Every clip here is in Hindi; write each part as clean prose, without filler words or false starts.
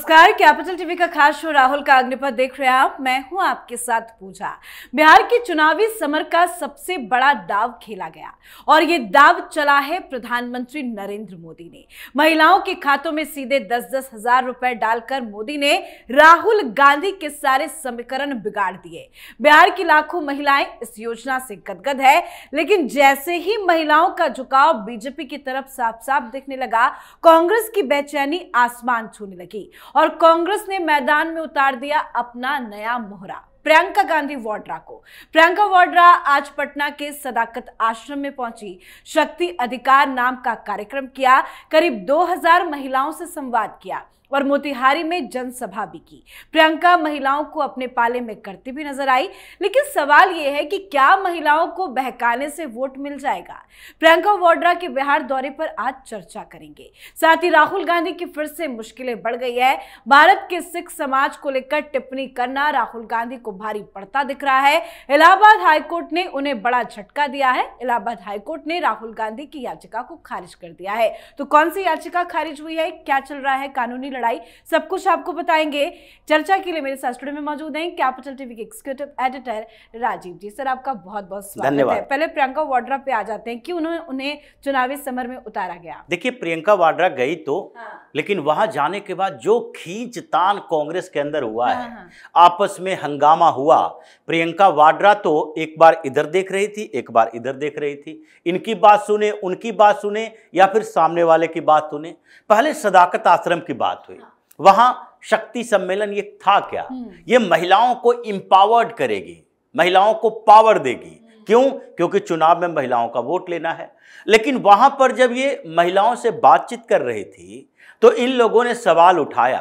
नमस्कार, कैपिटल टीवी का खास शो राहुल का अग्निपथ देख रहे हैं आप। मैं हूं आपके साथ पूजा। बिहार की चुनावी समर का सबसे बड़ा दाव खेला गया और ये दाव चला है प्रधानमंत्री नरेंद्र मोदी ने। महिलाओं के खातों में सीधे 10-10 हजार रुपए डालकर मोदी ने राहुल गांधी के सारे समीकरण बिगाड़ दिए। बिहार की लाखों महिलाएं इस योजना से गदगद है, लेकिन जैसे ही महिलाओं का झुकाव बीजेपी की तरफ साफ साफ दिखने लगा, कांग्रेस की बेचैनी आसमान छूने लगी और कांग्रेस ने मैदान में उतार दिया अपना नया मोहरा, प्रियंका गांधी वाड्रा को। प्रियंका वाड्रा आज पटना के सदाकत आश्रम में पहुंची, शक्ति अधिकार नाम का कार्यक्रम किया, करीब 2000 महिलाओं से संवाद किया और मोतिहारी में जनसभा भी की। प्रियंका महिलाओं को अपने पाले में करती भी नजर आई, लेकिन सवाल यह है कि क्या महिलाओं को बहकाने से वोट मिल जाएगा? प्रियंका वाड्रा के बिहार दौरे पर आज चर्चा करेंगे। साथ ही राहुल गांधी की फिर से मुश्किलें बढ़ गई है। भारत के सिख समाज को लेकर टिप्पणी करना राहुल गांधी को भारी पड़ता दिख रहा है। इलाहाबाद हाईकोर्ट ने उन्हें बड़ा झटका दिया है। इलाहाबाद हाईकोर्ट ने राहुल गांधी की याचिका को खारिज कर दिया है। तो कौन सी याचिका खारिज हुई है, क्या चल रहा है कानूनी लड़ाई, सब कुछ आपको बताएंगे। चर्चा के लिए मेरे साथ स्टूडियो में मौजूद हैं कैपिटल टीवी के एग्जीक्यूटिव एडिटर राजीव जी। सर, आपका बहुत बहुत स्वागत है। पहले प्रियंका वाड्रा पे आ जाते हैं कि उन्हें चुनावी समर में उतारा गया। देखिए, प्रियंका वाड्रा गई तो लेकिन वहां जाने के बाद जो खींचतान कांग्रेस के अंदर हुआ है, आपस में हंगामा हुआ। प्रियंका वाड्रा तो एक बार इधर देख रही थी, एक बार इधर देख रही थी। इनकी बात सुने, उनकी बात सुने, या फिर सामने वाले की बात सुने। पहले सदाकत आश्रम की बात हुई, वहां शक्ति सम्मेलन ये था क्या? ये महिलाओं को इंपावर्ड करेगी, महिलाओं को पावर देगी। क्यों? क्योंकि चुनाव में महिलाओं का वोट लेना है। लेकिन वहां पर जब ये महिलाओं से बातचीत कर रही थी तो इन लोगों ने सवाल उठाया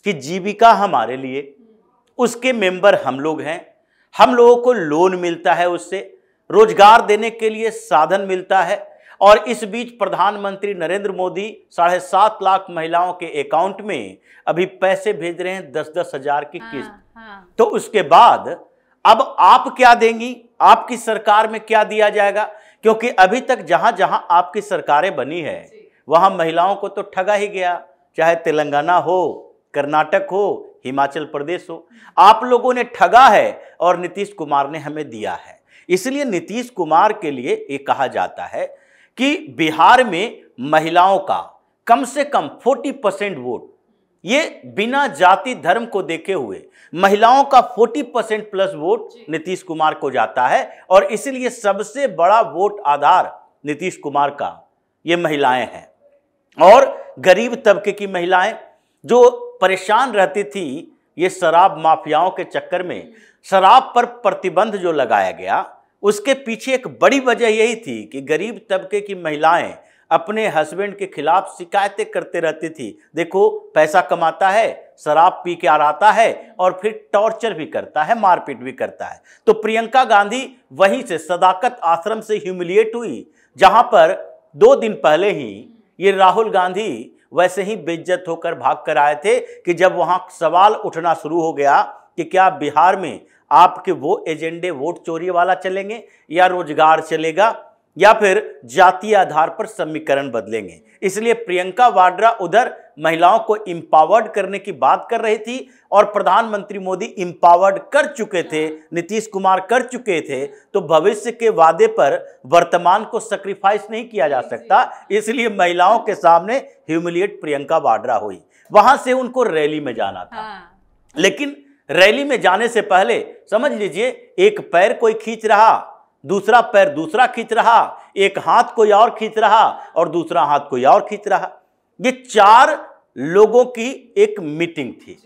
कि जीविका हमारे लिए, उसके मेंबर हम लोग हैं, हम लोगों को लोन मिलता है, उससे रोजगार देने के लिए साधन मिलता है, और इस बीच प्रधानमंत्री नरेंद्र मोदी 7.5 लाख महिलाओं के अकाउंट में अभी पैसे भेज रहे हैं, 10-10 हजार की किस्त। तो उसके बाद अब आप क्या देंगी? आपकी सरकार में क्या दिया जाएगा? क्योंकि अभी तक जहां जहां आपकी सरकारें बनी है वहां महिलाओं को तो ठगा ही गया, चाहे तेलंगाना हो, कर्नाटक हो, हिमाचल प्रदेश हो। आप लोगों ने ठगा है और नीतीश कुमार ने हमें दिया है। इसलिए नीतीश कुमार के लिए ये कहा जाता है कि बिहार में महिलाओं का कम से कम 40% वोट, ये बिना जाति धर्म को देखे हुए महिलाओं का 40% प्लस वोट नीतीश कुमार को जाता है। और इसलिए सबसे बड़ा वोट आधार नीतीश कुमार का ये महिलाएं हैं। और गरीब तबके की महिलाएं जो परेशान रहती थी ये शराब माफियाओं के चक्कर में, शराब पर प्रतिबंध जो लगाया गया, उसके पीछे एक बड़ी वजह यही थी कि गरीब तबके की महिलाएं अपने हस्बैंड के खिलाफ शिकायतें करते रहती थी। देखो, पैसा कमाता है, शराब पी के आता है और फिर टॉर्चर भी करता है, मारपीट भी करता है। तो प्रियंका गांधी वहीं से सदाकत आश्रम से ह्यूमिलिएट हुई, जहां पर 2 दिन पहले ही ये राहुल गांधी वैसे ही बेइज्जत होकर भाग कर आए थे कि जब वहां सवाल उठना शुरू हो गया कि क्या बिहार में आपके वो एजेंडे वोट चोरी वाला चलेंगे, या रोजगार चलेगा, या फिर जातीय आधार पर समीकरण बदलेंगे। इसलिए प्रियंका वाड्रा उधर महिलाओं को इंपावर्ड करने की बात कर रही थी और प्रधानमंत्री मोदी इंपावर्ड कर चुके थे, नीतीश कुमार कर चुके थे। तो भविष्य के वादे पर वर्तमान को सैक्रिफाइस नहीं किया जा सकता। इसलिए महिलाओं के सामने ह्यूमिलिएट प्रियंका वाड्रा हुई। वहां से उनको रैली में जाना था, लेकिन रैली में जाने से पहले समझ लीजिए एक पैर कोई खींच रहा, दूसरा पैर दूसरा खींच रहा, एक हाथ कोई और खींच रहा और दूसरा हाथ कोई और खींच रहा। ये 4 लोगों की एक मीटिंग थी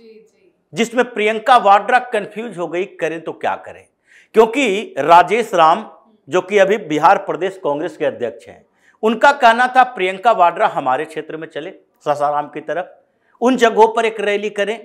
जिसमें प्रियंका वाड्रा कंफ्यूज हो गई, करें तो क्या करें। क्योंकि राजेश राम जो कि अभी बिहार प्रदेश कांग्रेस के अध्यक्ष हैं, उनका कहना था प्रियंका वाड्रा हमारे क्षेत्र में चले, सासाराम की तरफ, उन जगहों पर एक रैली करें।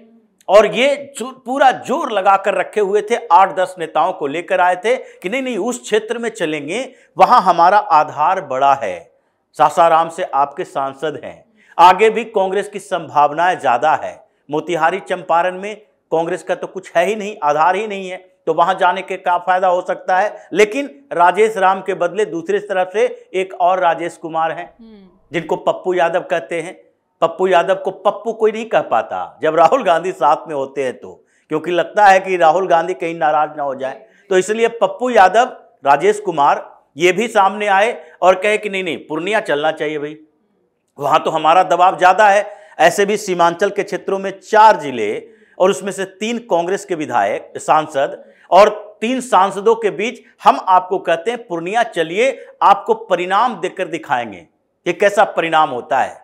और ये पूरा जोर लगाकर रखे हुए थे, 8-10 नेताओं को लेकर आए थे कि नहीं नहीं उस क्षेत्र में चलेंगे, वहां हमारा आधार बड़ा है, सासाराम से आपके सांसद हैं, आगे भी कांग्रेस की संभावनाएं ज्यादा है। मोतिहारी चंपारण में कांग्रेस का तो कुछ है ही नहीं, आधार ही नहीं है, तो वहां जाने के क्या फायदा हो सकता है। लेकिन राजेश राम के बदले दूसरी तरफ से एक और राजेश कुमार हैं जिनको पप्पू यादव कहते हैं, पप्पू यादव को पप्पू कोई नहीं कह पाता जब राहुल गांधी साथ में होते हैं, तो क्योंकि लगता है कि राहुल गांधी कहीं नाराज ना हो जाए, तो इसलिए पप्पू यादव, राजेश कुमार ये भी सामने आए और कहे कि नहीं नहीं पूर्णिया चलना चाहिए भाई, वहां तो हमारा दबाव ज्यादा है। ऐसे भी सीमांचल के क्षेत्रों में 4 जिले और उसमें से 3 कांग्रेस के विधायक सांसद और 3 सांसदों के बीच हम आपको कहते हैं पूर्णिया चलिए, आपको परिणाम देकर दिखाएंगे ये कैसा परिणाम होता है,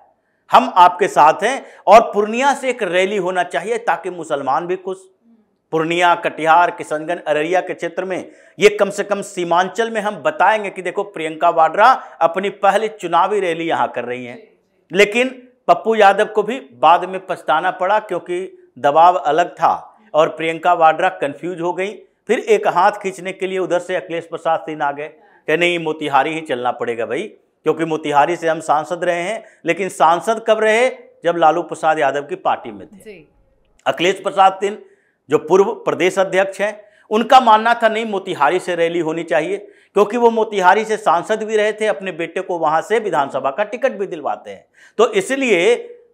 हम आपके साथ हैं। और पूर्णिया से एक रैली होना चाहिए ताकि मुसलमान भी खुश, पूर्णिया, कटिहार, किशनगंज, अररिया के क्षेत्र में ये कम से कम सीमांचल में हम बताएंगे कि देखो प्रियंका वाड्रा अपनी पहली चुनावी रैली यहां कर रही हैं। लेकिन पप्पू यादव को भी बाद में पछताना पड़ा क्योंकि दबाव अलग था और प्रियंका वाड्रा कंफ्यूज हो गई। फिर एक हाथ खींचने के लिए उधर से अखिलेश प्रसाद सिंह आ गए कि नहीं मोतिहारी ही चलना पड़ेगा भाई, क्योंकि मोतिहारी से हम सांसद रहे हैं। लेकिन सांसद कब रहे? जब लालू प्रसाद यादव की पार्टी में थे। अखिलेश प्रसाद सिंह जो पूर्व प्रदेश अध्यक्ष हैं, उनका मानना था नहीं मोतिहारी से रैली होनी चाहिए, क्योंकि वो मोतिहारी से सांसद भी रहे थे, अपने बेटे को वहां से विधानसभा का टिकट भी दिलवाते हैं, तो इसलिए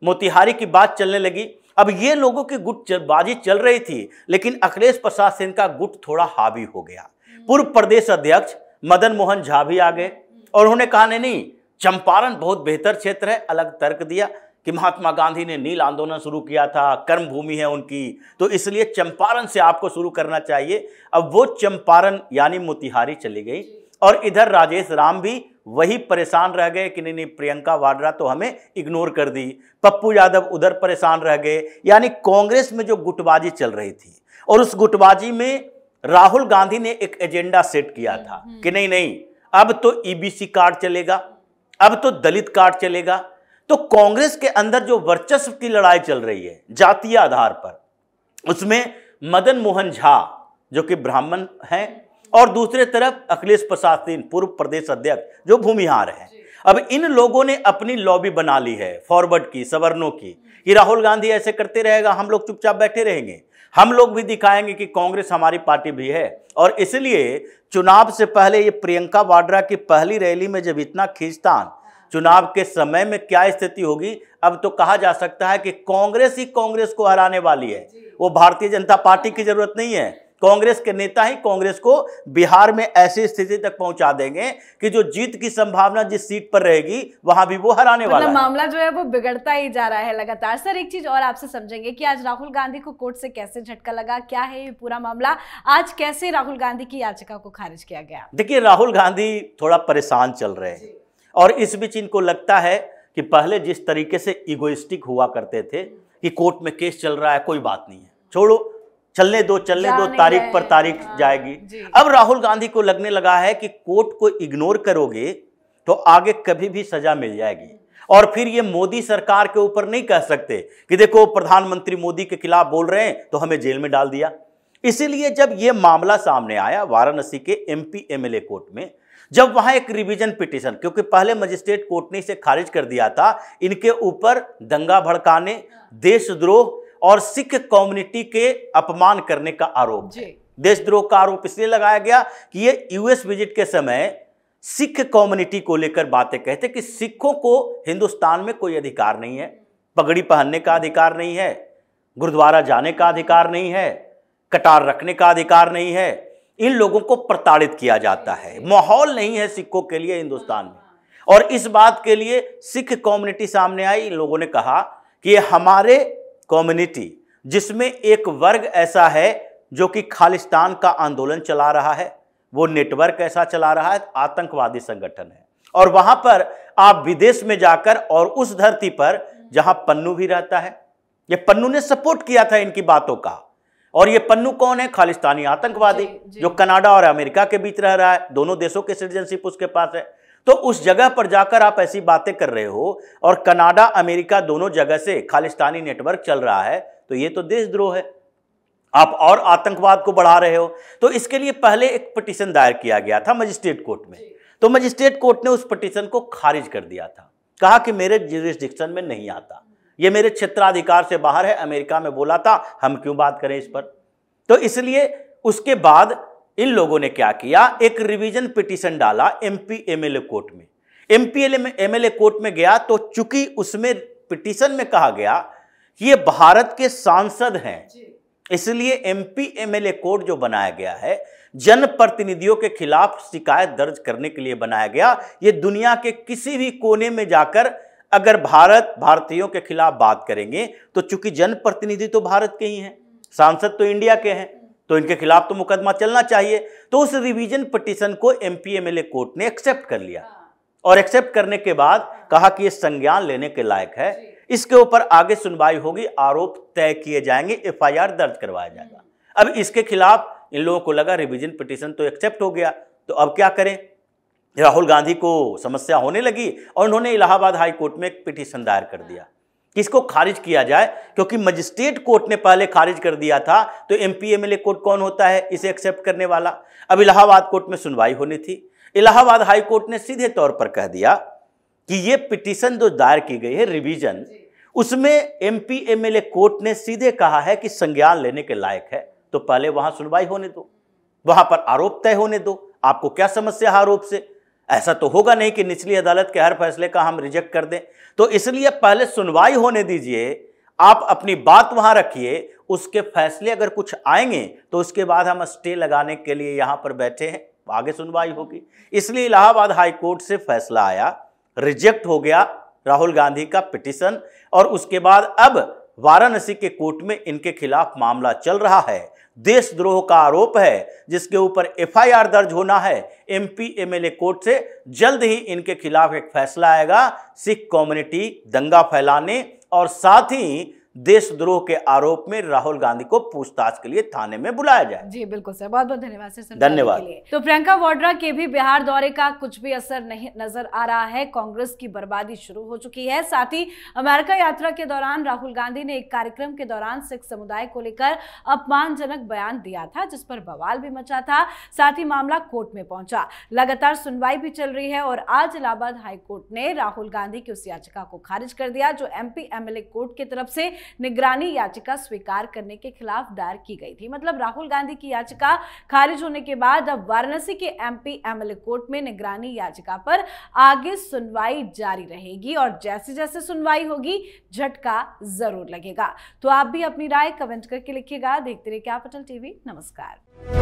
मोतिहारी की बात चलने लगी। अब ये लोगों की गुटबाजी चल रही थी, लेकिन अखिलेश प्रसाद सिंह का गुट थोड़ा हावी हो गया। पूर्व प्रदेश अध्यक्ष मदन मोहन झा भी आ गए और उन्होंने कहा नहीं चंपारण बहुत बेहतर क्षेत्र है, अलग तर्क दिया कि महात्मा गांधी ने नील आंदोलन शुरू किया था, कर्म भूमि है उनकी, तो इसलिए चंपारण से आपको शुरू करना चाहिए। अब वो चंपारण यानी मोतिहारी चली गई और इधर राजेश राम भी वही परेशान रह गए कि नहीं प्रियंका वाड्रा तो हमें इग्नोर कर दी। पप्पू यादव उधर परेशान रह गए। यानी कांग्रेस में जो गुटबाजी चल रही थी और उस गुटबाजी में राहुल गांधी ने एक एजेंडा सेट किया था कि नहीं अब तो ईबीसी कार्ड चलेगा, अब तो दलित कार्ड चलेगा। तो कांग्रेस के अंदर जो वर्चस्व की लड़ाई चल रही है जातीय आधार पर, उसमें मदन मोहन झा जो कि ब्राह्मण हैं और दूसरे तरफ अखिलेश प्रसाद सिंह पूर्व प्रदेश अध्यक्ष जो भूमिहार हैं। अब इन लोगों ने अपनी लॉबी बना ली है फॉरवर्ड की, सवर्णों की, कि राहुल गांधी ऐसे करते रहेगा, हम लोग चुपचाप बैठे रहेंगे, हम लोग भी दिखाएंगे कि कांग्रेस हमारी पार्टी भी है। और इसलिए चुनाव से पहले ये प्रियंका वाड्रा की पहली रैली में जब इतना खींचतान, चुनाव के समय में क्या स्थिति होगी, अब तो कहा जा सकता है कि कांग्रेस ही कांग्रेस को हराने वाली है। वो भारतीय जनता पार्टी की जरूरत नहीं है, कांग्रेस के नेता ही कांग्रेस को बिहार में ऐसी स्थिति तक पहुंचा देंगे कि जो जीत की संभावना जिस सीट पर रहेगी वहां भी वो हराने वाला है। मामला जो है वो बिगड़ता ही जा रहा है लगातार। सर एक चीज और आपसे समझेंगे कि आज राहुल गांधी को कोर्ट से कैसे झटका लगा, क्या है ये पूरा मामला, आज कैसे राहुल गांधी की याचिका को खारिज किया गया? देखिए राहुल गांधी थोड़ा परेशान चल रहे हैं और इस बीच इनको लगता है कि पहले जिस तरीके से इगोइस्टिक हुआ करते थे कि कोर्ट में केस चल रहा है, कोई बात नहीं है, छोड़ो, चलने दो तारीख पर तारीख जाएगी। अब राहुल गांधी को लगने लगा है कि कोर्ट को इग्नोर करोगे तो आगे कभी भी सजा मिल जाएगी और फिर ये मोदी सरकार के ऊपर नहीं कह सकते कि देखो प्रधानमंत्री मोदी के खिलाफ बोल रहे हैं तो हमें जेल में डाल दिया। इसीलिए जब ये मामला सामने आया वाराणसी के एमपी एमएलए कोर्ट में, जब वहां एक रिवीजन पिटीशन, क्योंकि पहले मजिस्ट्रेट कोर्ट ने इसे खारिज कर दिया था, इनके ऊपर दंगा भड़काने, देशद्रोह और सिख कम्युनिटी के अपमान करने का आरोप है। देशद्रोह का आरोप इसलिए लगाया गया कि ये यूएस विजिट के समय सिख कम्युनिटी को लेकर बातें कहते कि सिखों को हिंदुस्तान में कोई अधिकार नहीं है, पगड़ी पहनने का अधिकार नहीं है, गुरुद्वारा जाने का अधिकार नहीं है, कटार रखने का अधिकार नहीं है, इन लोगों को प्रताड़ित किया जाता है, माहौल नहीं है सिखों के लिए हिंदुस्तान में। और इस बात के लिए सिख कम्युनिटी सामने आई। इन लोगों ने कहा कि हमारे कम्युनिटी जिसमें एक वर्ग ऐसा है जो कि खालिस्तान का आंदोलन चला रहा है, वो नेटवर्क ऐसा चला रहा है, आतंकवादी संगठन है, और वहां पर आप विदेश में जाकर और उस धरती पर जहां पन्नू भी रहता है, ये पन्नू ने सपोर्ट किया था इनकी बातों का। और ये पन्नू कौन है? खालिस्तानी आतंकवादी जो कनाडा और अमेरिका के बीच रह रहा है, दोनों देशों के सिटीजनशिप उसके पास है। तो उस जगह पर जाकर आप ऐसी बातें कर रहे हो और कनाडा अमेरिका दोनों जगह से खालिस्तानी नेटवर्क चल रहा है, तो ये तो देशद्रोह है, आप और आतंकवाद को बढ़ा रहे हो। तो इसके लिए पहले एक पिटीशन दायर किया गया था मजिस्ट्रेट कोर्ट में, तो मजिस्ट्रेट कोर्ट ने उस पिटीशन को खारिज कर दिया था, कहा कि मेरे जुरिस्डिक्शन में नहीं आता, ये मेरे क्षेत्राधिकार से बाहर है, अमेरिका में बोला था, हम क्यों बात करें इस पर। तो इसलिए उसके बाद इन लोगों ने क्या किया, एक रिवीजन पिटीशन डाला एमपी एमएलए कोर्ट में। एमपी एमएलए कोर्ट में गया तो चूंकि उसमें पिटीशन में कहा गया कि ये भारत के सांसद हैं, इसलिए एमपी एमएलए कोड जो बनाया गया है जनप्रतिनिधियों के खिलाफ शिकायत दर्ज करने के लिए बनाया गया। ये दुनिया के किसी भी कोने में जाकर अगर भारतीयों के खिलाफ बात करेंगे तो चूंकि जनप्रतिनिधि तो भारत के ही हैं, सांसद तो इंडिया के हैं, तो इनके खिलाफ तो मुकदमा चलना चाहिए। तो उस रिवीजन पिटीशन को एमपी एमएलए कोर्ट ने एक्सेप्ट कर लिया और एक्सेप्ट करने के बाद कहा कि ये संज्ञान लेने के लायक है, इसके ऊपर आगे सुनवाई होगी, आरोप तय किए जाएंगे, एफआईआर दर्ज करवाया जाएगा। अब इसके खिलाफ इन लोगों को लगा रिवीजन पिटीशन तो एक्सेप्ट हो गया, तो अब क्या करें। राहुल गांधी को समस्या होने लगी और उन्होंने इलाहाबाद हाई कोर्ट में एक पिटीशन दायर कर दिया कि इसको खारिज किया जाए, क्योंकि मजिस्ट्रेट कोर्ट ने पहले खारिज कर दिया था, तो एमपी एमएलए कोर्ट कौन होता है इसे एक्सेप्ट करने वाला। अब इलाहाबाद कोर्ट में सुनवाई होनी थी। इलाहाबाद हाई कोर्ट ने सीधे तौर पर कह दिया कि ये पिटीशन जो दायर की गई है रिवीजन, उसमें एमपी एमएलए कोर्ट ने सीधे कहा है कि संज्ञान लेने के लायक है, तो पहले वहां सुनवाई होने दो, वहां पर आरोप तय होने दो। आपको क्या समस्या है आरोप से? ऐसा तो होगा नहीं कि निचली अदालत के हर फैसले का हम रिजेक्ट कर दें, तो इसलिए पहले सुनवाई होने दीजिए, आप अपनी बात वहां रखिए, उसके फैसले अगर कुछ आएंगे तो उसके बाद हम स्टे लगाने के लिए यहां पर बैठे हैं, आगे सुनवाई होगी। इसलिए इलाहाबाद हाई कोर्ट से फैसला आया, रिजेक्ट हो गया राहुल गांधी का पिटीशन, और उसके बाद अब वाराणसी के कोर्ट में इनके खिलाफ मामला चल रहा है। देशद्रोह का आरोप है जिसके ऊपर एफआईआर दर्ज होना है। एमपी एमएलए कोर्ट से जल्द ही इनके खिलाफ एक फैसला आएगा, सिख कम्युनिटी दंगा फैलाने और साथ ही देशद्रोह के आरोप में राहुल गांधी को पूछताछ के लिए थाने में बुलाया जाए। जी बिल्कुल सर, बहुत बहुत धन्यवाद सर। धन्यवाद। तो प्रियंका वाड्रा के भी बिहार दौरे का कुछ भी असर नहीं नजर आ रहा है। कांग्रेस की बर्बादी शुरू हो चुकी है। साथ ही अमेरिका यात्रा के दौरान राहुल गांधी ने एक कार्यक्रम के दौरान सिख समुदाय को लेकर अपमानजनक बयान दिया था, जिस पर बवाल भी मचा था। साथ ही मामला कोर्ट में पहुंचा, लगातार सुनवाई भी चल रही है और आज इलाहाबाद हाई कोर्ट ने राहुल गांधी की उस याचिका को खारिज कर दिया जो एमपी एमएलए कोर्ट की तरफ से निगरानी याचिका स्वीकार करने के खिलाफ दायर की गई थी। मतलब राहुल गांधी की याचिका खारिज होने के बाद अब वाराणसी के एमपी एमएलए कोर्ट में निगरानी याचिका पर आगे सुनवाई जारी रहेगी और जैसे जैसे सुनवाई होगी झटका जरूर लगेगा। तो आप भी अपनी राय कमेंट करके लिखिएगा। देखते रहिए कैपिटल टीवी। नमस्कार।